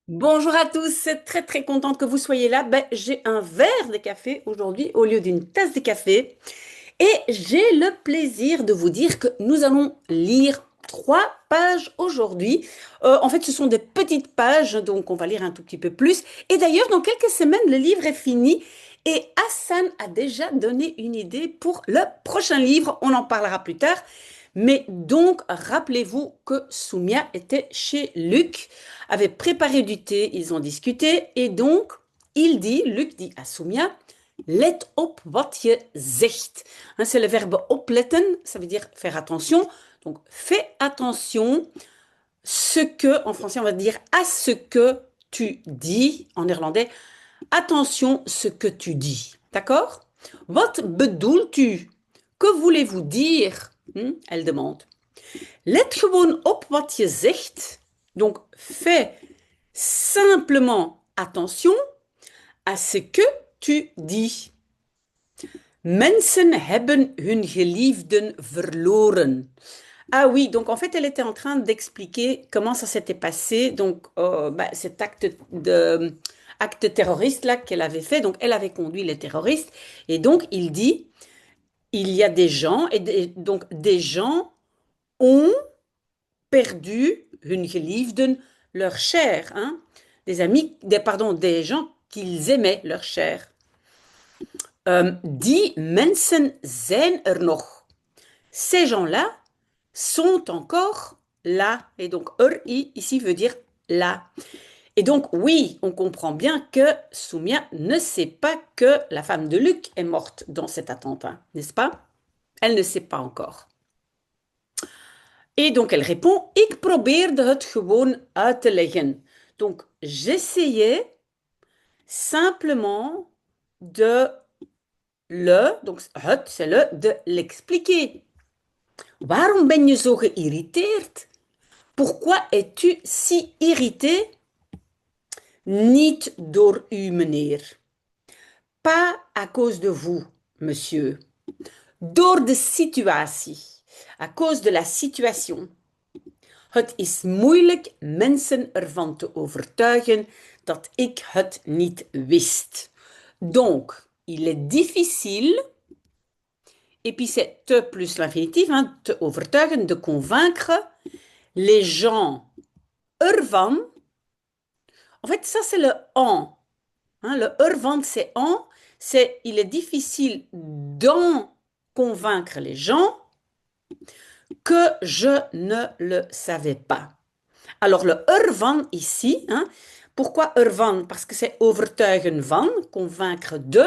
Bonjour à tous, très contente que vous soyez là. J'ai un verre de café aujourd'hui au lieu d'une tasse de café et j'ai le plaisir de vous dire que nous allons lire 3 pages aujourd'hui. En fait, ce sont des petites pages, donc on va lire un tout petit peu plus. Et d'ailleurs, dans quelques semaines, le livre est fini et Hassan a déjà donné une idée pour le prochain livre. On en parlera plus tard. Mais donc, rappelez-vous que Soumia était chez Luc, avait préparé du thé, ils ont discuté, et donc, Luc dit à Soumia, let op wat je zegt. Hein, c'est le verbe opletten, ça veut dire faire attention. Donc, fais attention, en français, on va dire à ce que tu dis, en néerlandais, attention ce que tu dis. D'accord? Wat bedoelt u? Que voulez-vous dire? Elle demande. Let gewoon op wat je zegt. Donc, fais simplement attention à ce que tu dis. Mensen hebben hun geliefden verloren. Ah oui, donc en fait, elle était en train d'expliquer comment ça s'était passé, donc cet acte terroriste là qu'elle avait fait. Donc, elle avait conduit les terroristes, et donc il dit, il y a des gens, donc des gens ont perdu hun geliefden, leur chair, hein, des amis, pardon, des gens qu'ils aimaient, leur chair. Die mensen zijn er nog. Ces gens-là sont encore là. Et donc, ici veut dire là. Et donc, oui, on comprend bien que Soumia ne sait pas que la femme de Luc est morte dans cet attentat, n'est-ce pas? Elle ne sait pas encore. Et donc, elle répond, ik probeerde het gewoon uit te leggen. Donc, j'essayais simplement donc het, c'est de l'expliquer. Waarom ben je zo geïrriteerd? Pourquoi es-tu si irrité? Niet door u, meneer. Pas à cause de vous, monsieur. Door de situatie. À cause de la situation. Het is moeilijk mensen ervan te overtuigen dat ik het niet wist. Donc, il est difficile, et puis c'est te plus l'infinitif, hein, te overtuigen, de convaincre les gens ervan. En fait, ça c'est le en. Hein, le ervan, c'est en. C'est il est difficile d'en convaincre les gens que je ne le savais pas. Alors le ervan ici, hein, pourquoi ervan? Parce que c'est overtuigen van, convaincre de,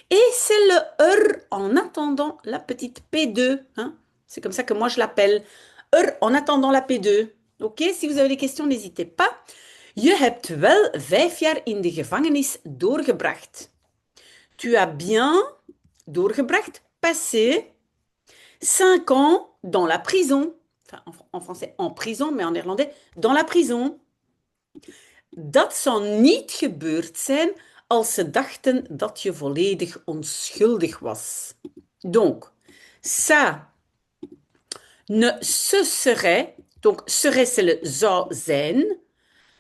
et c'est le en attendant la petite P2. Hein. C'est comme ça que moi je l'appelle. En attendant la P2. Ok, si vous avez des questions, n'hésitez pas. Je hebt wel 5 jaar in de gevangenis doorgebracht. Tu as bien doorgebracht, passé 5 ans dans la prison. Enfin, en français, en prison, mais en néerlandais, dans la prison. Dat zou niet gebeurd zijn als ze dachten dat je volledig onschuldig was. Donc, ça ne se serait, donc serait c'est le zou zijn,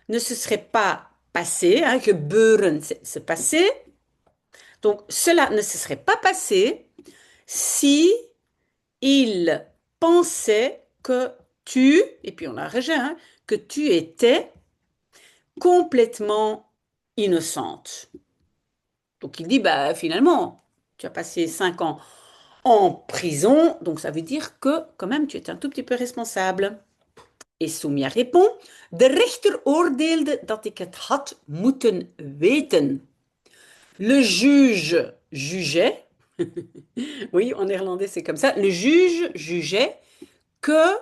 ne se serait pas passé, hein, gebeuren c'est se passer. Donc, cela ne se serait pas passé si il pensait que tu, et puis on a rejet, hein, que tu étais complètement innocente. Donc il dit, bah finalement, tu as passé 5 ans en prison, donc ça veut dire que quand même tu es un tout petit peu responsable. Et Soumia répond, de rechter oordeelde dat ik het had moeten weten. Le juge jugeait, oui, en néerlandais c'est comme ça, le juge jugeait que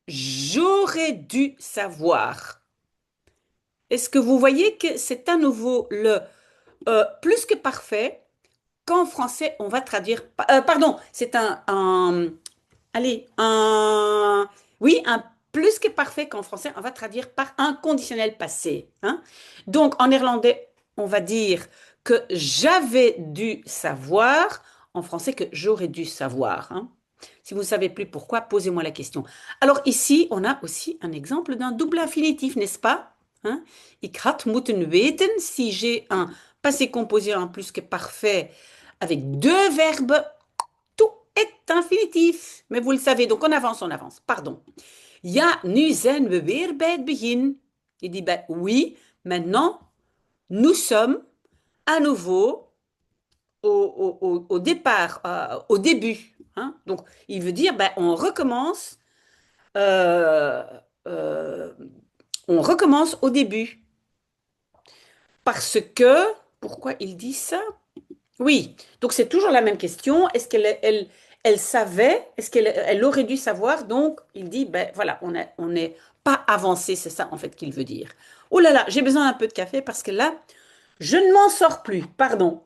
j'aurais dû savoir. Est-ce que vous voyez que c'est à nouveau le plus que parfait qu'en français on va traduire. Pardon, c'est allez, oui, un plus que parfait qu'en français on va traduire par un conditionnel passé. Hein. Donc en néerlandais, on va dire que j'avais dû savoir. En français, que j'aurais dû savoir. Hein. Si vous ne savez plus pourquoi, posez-moi la question. Alors ici, on a aussi un exemple d'un double infinitif, n'est-ce pas? Hein? Ik had moeten weten si j'ai un passé composé en plus que parfait avec deux verbes, tout est infinitif. Mais vous le savez, donc on avance, on avance. Pardon. Ja, nu zijn we weer bij het begin. Il dit, ben oui, maintenant, nous sommes à nouveau au départ, au début. Hein? Donc, il veut dire, ben, euh, euh, on recommence au début. Parce que, pourquoi il dit ça? Oui, donc c'est toujours la même question. Est-ce qu'elle savait? Est-ce qu'elle aurait dû savoir? Donc, il dit, ben voilà, on n'est pas avancé, c'est ça en fait qu'il veut dire. Oh là là, j'ai besoin d'un peu de café parce que là, je ne m'en sors plus. Pardon.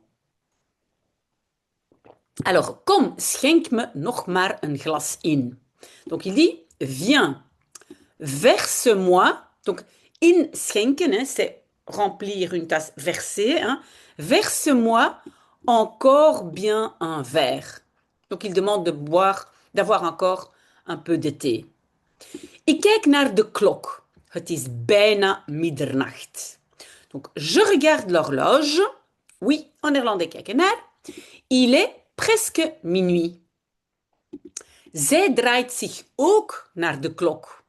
Alors, kom, schenk me nog maar een glas in. Donc, il dit, viens, verse-moi. Donc, in schenken, hein, c'est remplir une tasse, verser. Hein, verse-moi encore bien un verre. Donc, il demande de boire, d'avoir encore un peu de thé. Ik kijk naar de klok. Het is bijna middernacht. Donc, je regarde l'horloge. Oui, en néerlandais, kijken naar. Il est presque minuit. Zij draait zich ook naar de klok.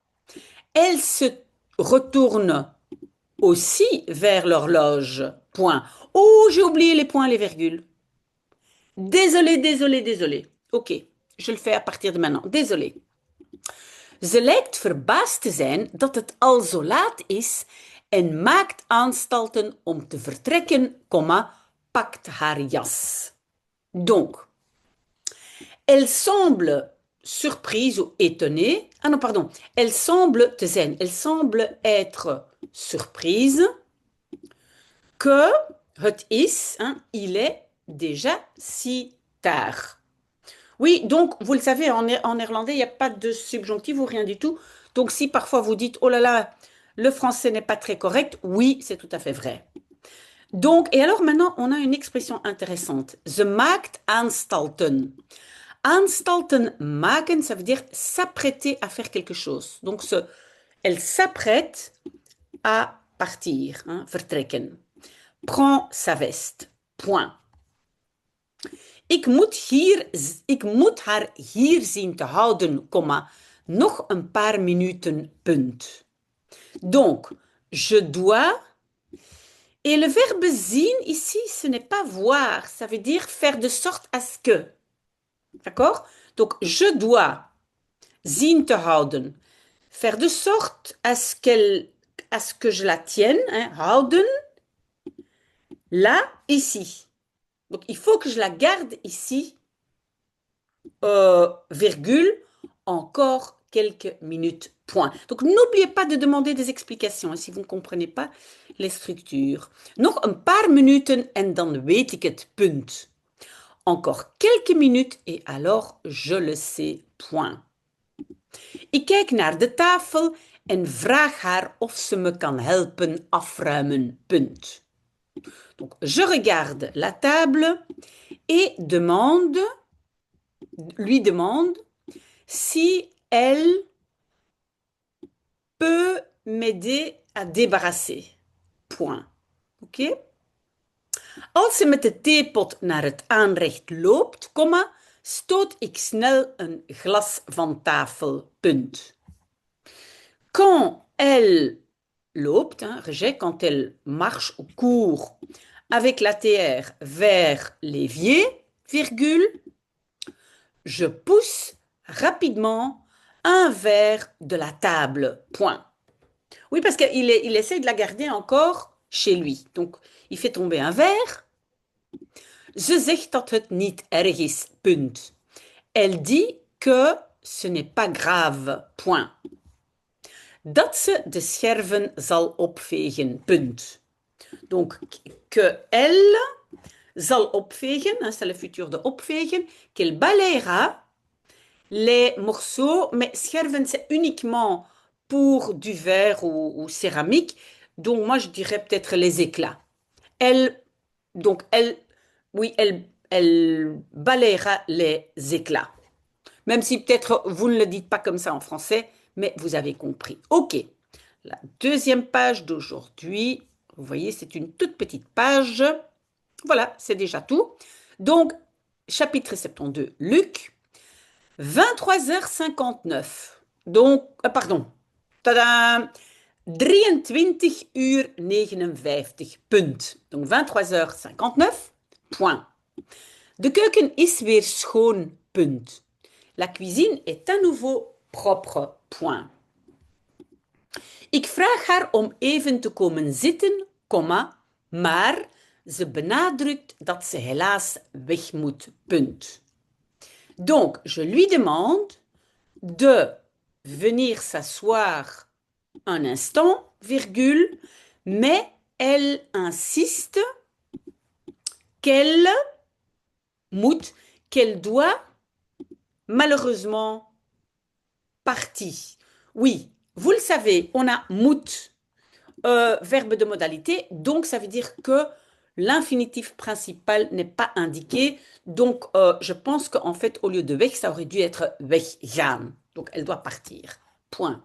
Elle se retourne aussi vers l'horloge. Point. Oh, j'ai oublié les points, les virgules. Désolé, désolé, désolé. Ok, je le fais à partir de maintenant. Désolé. Ze lijkt verbaasd te zijn dat het al zo laat is en maakt aanstalten om te vertrekken, pakt haar jas. Donc, elle semble surprise ou étonnée. Ah non, pardon. Elle semble te zen. Elle semble être surprise que het is, hein, il est déjà si tard. Oui, donc, vous le savez, en néerlandais, il n'y a pas de subjonctif ou rien du tout. Donc, si parfois vous dites, oh là là, le français n'est pas très correct, oui, c'est tout à fait vrai. Donc, et alors maintenant, on a une expression intéressante. Ze maakt aanstalten. Anstalten maken, ça veut dire s'apprêter à faire quelque chose. Donc, elle s'apprête à partir, hein, vertrekken. Prend sa veste. Point. Ik moet haar hier zien te houden, nog een paar minuten, punt. Donc, je dois. Et le verbe zien ici, ce n'est pas voir, ça veut dire faire de sorte à ce que. D'accord? Donc, je dois zien te houden. Faire de sorte à ce que je la tienne, hein, houden, là, ici. Donc, il faut que je la garde ici, virgule, encore quelques minutes, point. Donc, n'oubliez pas de demander des explications, hein, si vous ne comprenez pas les structures. Nog een paar minuten en dan weet ik het, punt. Encore quelques minutes et alors je le sais, point. Ik kijk naar de tafel en vraag haar of ze me kan helpen afruimen, punt. Donc, je regarde la table et lui demande si elle peut m'aider à débarrasser. Point. Oké? Als ze met de theepot naar het aanrecht loopt, stoot ik snel een glas van tafel. Punt. Quand elle loopt, hein, rejet, quand elle marche ou court avec la TR vers l'évier, virgule, je pousse rapidement un verre de la table. Point. Oui, parce qu'il essaie de la garder encore chez lui. Donc, il fait tomber un verre. Ze zegt dat het niet erg is. Punt. Elle dit que ce n'est pas grave. Point. Dat ze de scherven zal opvegen. Punt. Donc, que elle zal opvegen, hein, c'est le futur de opvegen, qu'elle balayera les morceaux, mais scherven, c'est uniquement pour du verre ou céramique, donc moi je dirais peut-être les éclats. Donc oui, elle balayera les éclats. Même si peut-être vous ne le dites pas comme ça en français, mais vous avez compris. Ok, la deuxième page d'aujourd'hui. Vous voyez, c'est une toute petite page. Voilà, c'est déjà tout. Donc, chapitre 72, Luc, 23h59. Donc, pardon. Tada! 23 uur 59, punt. Donc 23h59, point. De keuken is weer schoon, punt. La cuisine est à nouveau propre, point. Ik vraag haar om even te komen zitten, comma, maar ze benadrukt dat ze helaas weg moet, punt. Donc, je lui demande de venir s'asseoir un instant, virgule, mais elle insiste qu'elle moet, qu'elle doit malheureusement partir. Oui, vous le savez, on a moet, verbe de modalité, donc ça veut dire que l'infinitif principal n'est pas indiqué. Donc, je pense qu'en fait, au lieu de weg, ça aurait dû être weggaan. Donc, elle doit partir. Point.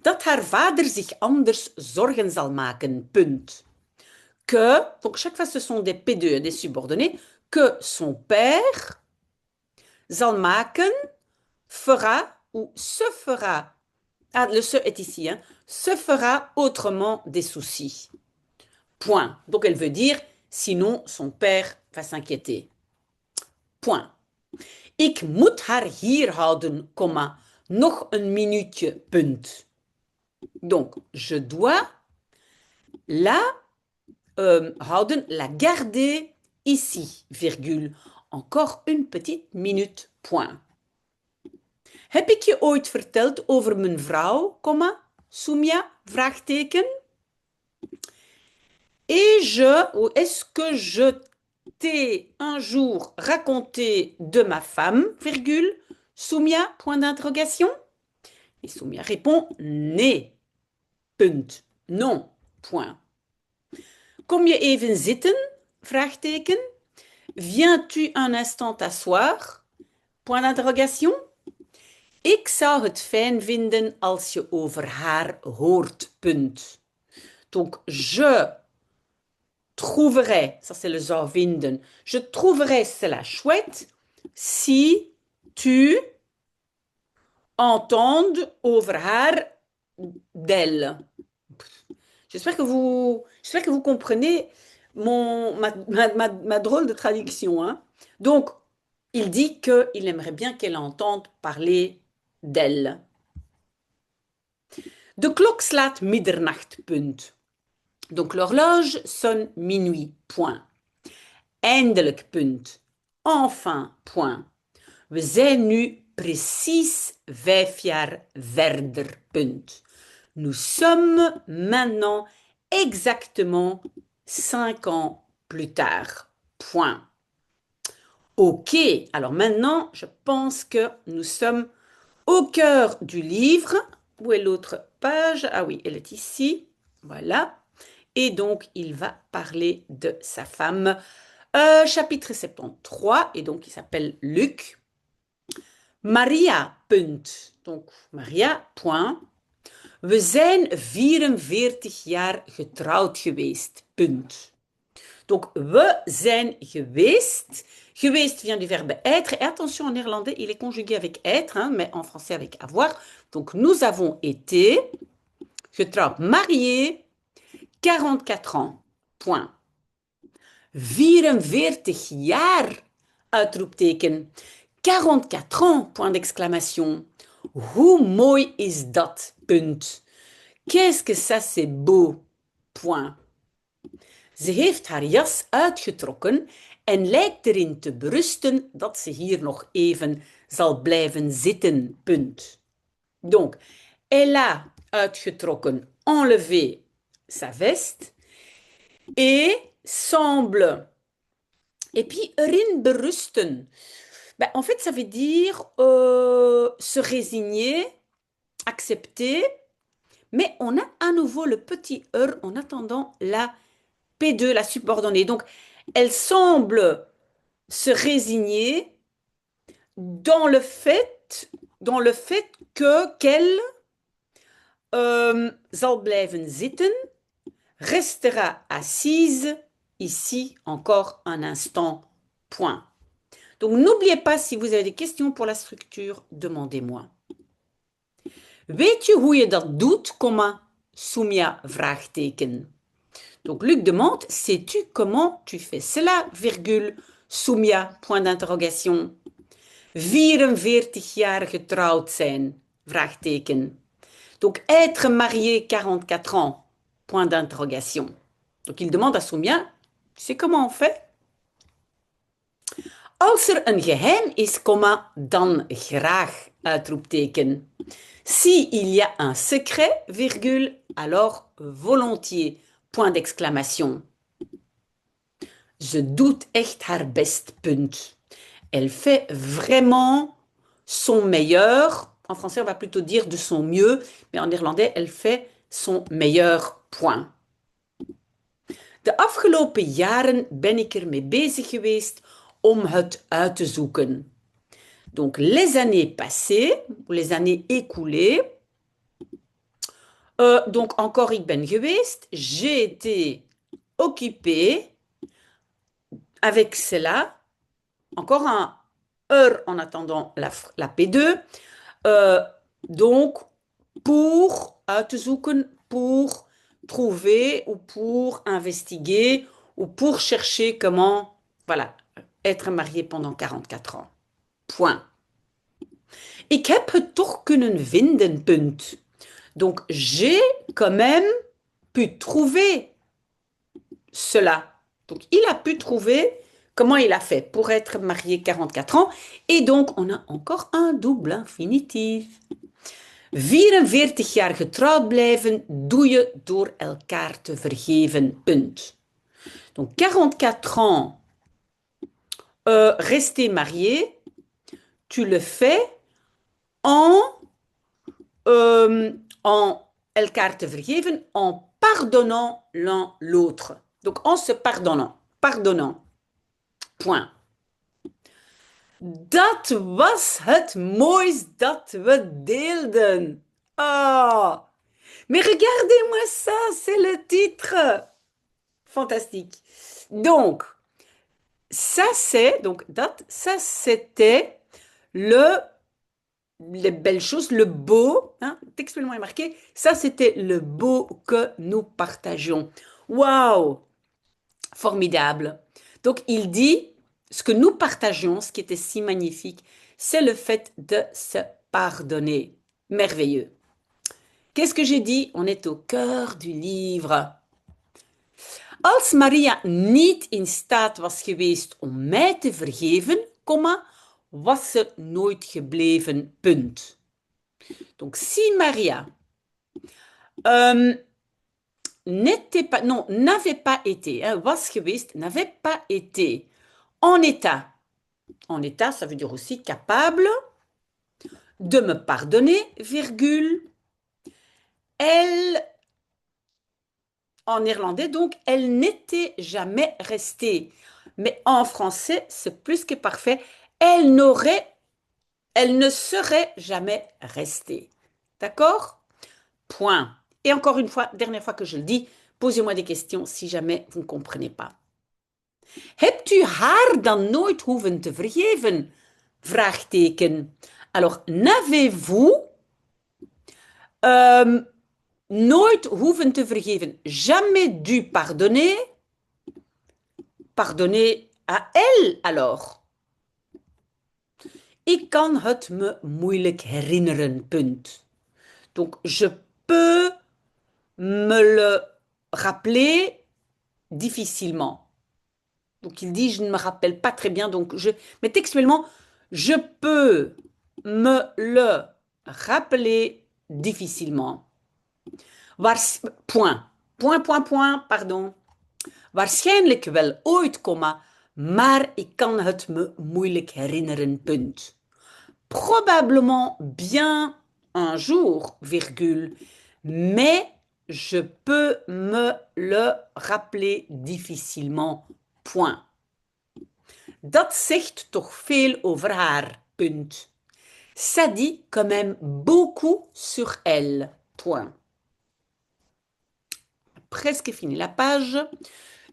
Dat haar vader zich anders zorgen zal maken. Punt. Que, donc chaque fois ce sont des P2, des subordonnés, que son père zal maken, fera ou se fera, ah, le se est ici, hein, se fera autrement des soucis. Point. Donc elle veut dire, sinon son père va s'inquiéter. Point. Ik moet haar hier houden, comma, nog een minuutje, punt. Donc, je dois la houden, la garder ici, virgule. Encore une petite minute, point. Heb ik je ooit verteld over mijn vrouw, comma, Soumia, vraagteken? Ou est-ce que je t'ai un jour raconté de ma femme, virgule, Soumia, point d'interrogation? Et Soumia répond, nee, punt, non, point. Kom je even zitten, vraagteken? Viens-tu un instant t'asseoir? Point d'interrogation. Ik zou het fijn vinden als je over haar hoort, punt. Donc, je trouverais, ça c'est le zou vinden, je trouverais cela chouette si tu entendes over haar d'elle. J'espère que vous comprenez ma drôle de traduction. Hein. Donc, il dit qu'il aimerait bien qu'elle entende parler d'elle. De klok slaat middernacht, punt. Donc, l'horloge sonne minuit, point. Eindelijk, punt. Enfin, point. We zijn nu precies 5 jaar verder, punt. Nous sommes maintenant exactement 5 ans plus tard. Point. Ok, alors maintenant, je pense que nous sommes au cœur du livre. Où est l'autre page? Ah oui, elle est ici. Voilà. Et donc, il va parler de sa femme. Chapitre 73, et donc il s'appelle Luc. Maria, punt. Donc, Maria, point. We zijn 44 jaar getrouwd geweest, punt. Donc, we zijn geweest. Geweest vient du verbe être. Et attention, en néerlandais, il est conjugué avec être, hein, mais en français avec avoir. Donc, nous avons été getrouwd, mariés, 44 ans, point. 44 jaar, uitroepteken. 44 ans, point d'exclamation. Hoe mooi is dat, punt. Qu'est-ce que ça c'est beau, point. Ze heeft haar jas uitgetrokken en lijkt erin te berusten dat ze hier nog even zal blijven zitten, punt. Donc, elle a uitgetrokken, enlevé sa veste et semble. Et puis, erin berusten. Ben, en fait, ça veut dire se résigner, accepter, mais on a à nouveau le petit en attendant la P2, la subordonnée. Donc, elle semble se résigner dans le fait qu'elle zal blijven zitten, restera assise, ici encore un instant, point. Donc n'oubliez pas, si vous avez des questions pour la structure, demandez-moi. Weet je hoe je dat doet, comma, Soumia, vraagteken. Donc Luc demande, sais-tu comment tu fais cela, virgule, Soumia, point d'interrogation. 44 jaar getrouwd zijn, vraagteken. Donc être marié 44 ans, point d'interrogation. Donc il demande à Soumia, tu sais comment on fait? Als er een geheim is, comma, dan graag, uitroepteken. Si il y a un secret, virgule, alors volontiers, point d'exclamation. Ze doet echt haar best, punt. Elle fait vraiment son meilleur. En français, on va plutôt dire de son mieux, mais en néerlandais, elle fait son meilleur, point. De afgelopen jaren ben ik ermee bezig geweest om het uit te zoeken. Donc, les années passées, ou les années écoulées. Donc, encore ik ben geweest. J'ai été occupée avec cela. Encore un en attendant la P2. Donc, pour uit te zoeken, pour trouver ou pour investiguer ou pour chercher comment, voilà, être marié pendant 44 ans. Point. Ik heb het toch kunnen vinden, punt. Donc, j'ai quand même pu trouver cela. Donc, il a pu trouver comment il a fait pour être marié 44 ans. Et donc, on a encore un double infinitif. 44 jaar getrouwd blijven doe je door elkaar te vergeven, punt. Donc, 44 ans, rester marié, tu le fais en elkaar te vergeven, en pardonnant l'un l'autre. Donc, en se pardonnant. Pardonnant. Point. Dat was het mooiste dat we deelden. Oh, mais regardez-moi ça, c'est le titre. Fantastique. Donc, ça c'est, donc dat, ça c'était les belles choses, le beau, hein, textuellement est marqué, ça c'était le beau que nous partageons. Waouh, formidable. Donc il dit, ce que nous partageons, ce qui était si magnifique, c'est le fait de se pardonner. Merveilleux. Qu'est-ce que j'ai dit? On est au cœur du livre. Als Maria niet in staat was geweest om mij te vergeven, comma, was ze nooit gebleven, punt. Donc, si Maria n'était pas, non, n'avait pas été, hein, was geweest, n'avait pas été en état. En état, ça veut dire aussi capable de me pardonner, virgule. Elle, en néerlandais, donc, elle n'était jamais restée. Mais en français, c'est plus que parfait. Elle ne serait jamais restée. D'accord? Point. Et encore une fois, dernière fois que je le dis, posez-moi des questions si jamais vous ne comprenez pas. Hebt u haar dan nooit hoeven te vergeven? Vraagteken. Alors, n'avez-vous nooit hoeven te vergeven? Jamais dû pardonner? Pardonner à elle alors. Ik kan het me moeilijk herinneren, punt. Donc, je peux me le rappeler difficilement. Donc, il dit, je ne me rappelle pas très bien. Donc, mais textuellement, je peux me le rappeler difficilement. Point. Point, pardon. Waarschijnlijk wel ooit, comma, maar ik kan het me moeilijk herinneren, punt. Probablement bien un jour, virgule, mais je peux me le rappeler difficilement, point. Dat zegt toch veel over haar, punt. Ça dit quand même beaucoup sur elle, point. presque fini la page.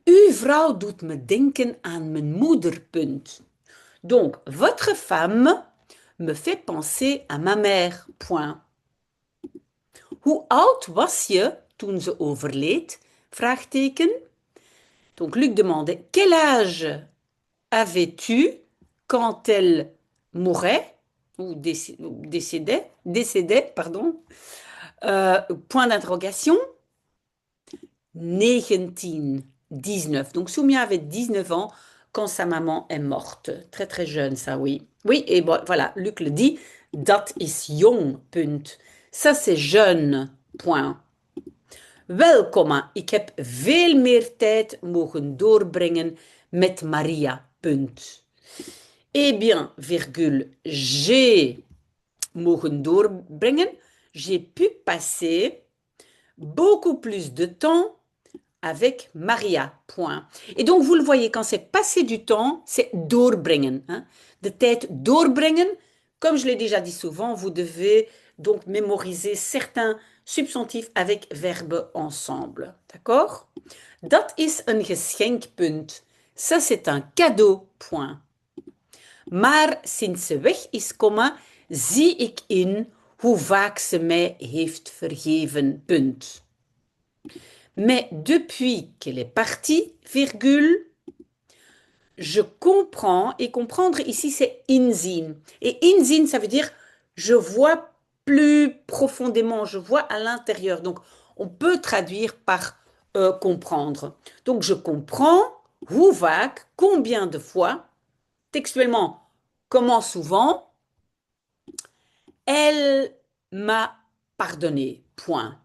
Uw vrouw doet me denken aan mijn moeder, punt. Donc, votre femme me fait penser à ma mère, point. Hoe oud was je toen ze overleed? Vraagteken. Donc, Luc demandait, quel âge avais-tu quand elle mourait ou décédait, pardon. Point d'interrogation. 19, 19. Donc Soumia avait 19 ans quand sa maman est morte. Très très jeune, ça, oui. Oui, et bon, voilà, Luc le dit. Dat is jong, punt. Ça, c'est jeune, point. Wel, comma, ik heb veel meer tijd mogen doorbrengen met Maria, punt. Eh bien, virgule, j'ai mogen doorbrengen, j'ai pu passer beaucoup plus de temps avec Maria, point. Et donc, vous le voyez, quand c'est passer du temps, c'est doorbrengen. Hein? De tijd doorbrengen, comme je l'ai déjà dit souvent, vous devez donc mémoriser certains substantifs avec verbe ensemble. D'accord? Dat is een geschenkpunt. Ça, c'est un cadeau, point. Maar sinds ze weg is, comma, zie ik in hoe vaak ze mij heeft vergeven, punt. Mais depuis qu'elle est partie, virgule, je comprends, et comprendre ici c'est inzien. Et inzien, ça veut dire je vois plus profondément, je vois à l'intérieur. Donc on peut traduire par comprendre. Donc je comprends, hoe vaak, combien de fois, textuellement, comment souvent, elle m'a pardonné, point.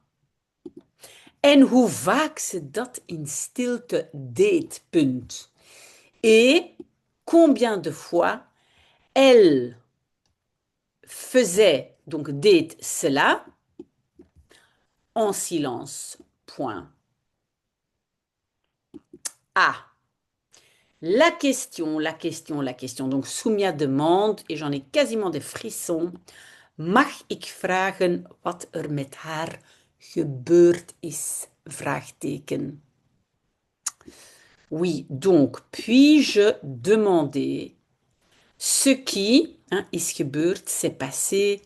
En hoe vaak ze dat in stilte deed, punt. Et combien de fois elle faisait, donc deed cela, en silence, point. Ah, la question, la question, la question. Donc Soumia demande, et j'en ai quasiment des frissons, mag ik vragen wat er met haar gebeurd is? Vraagteken. Oui, donc, puis-je demander ce qui, hein, is gebeurd, s'est passé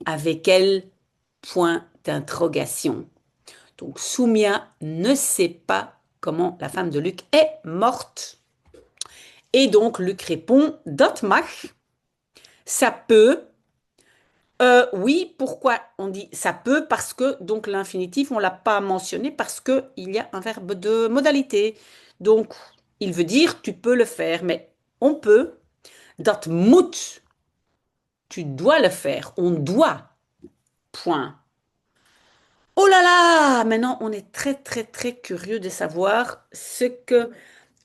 avec elle, point d'interrogation. Donc, Soumia ne sait pas comment la femme de Luc est morte. Et donc, Luc répond, dat mag, ça peut. Oui, pourquoi on dit ça peut? Parce que, donc, l'infinitif, on ne l'a pas mentionné parce qu'il y a un verbe de modalité. Donc, il veut dire tu peux le faire, mais on peut. Dat moet, tu dois le faire, on doit. Point. Oh là là! Maintenant, on est très, très, très curieux de savoir ce que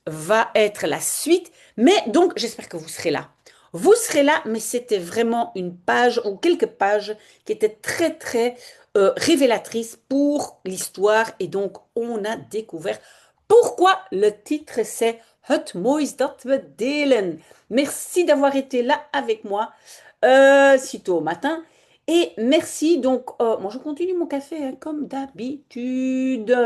va être la suite. Mais donc, j'espère que vous serez là. Vous serez là, mais c'était vraiment une page ou quelques pages qui étaient très, très révélatrices pour l'histoire. Et donc, on a découvert pourquoi le titre c'est Het moois dat we delen. Merci d'avoir été là avec moi si tôt au matin. Et merci donc, moi je continue mon café hein, comme d'habitude.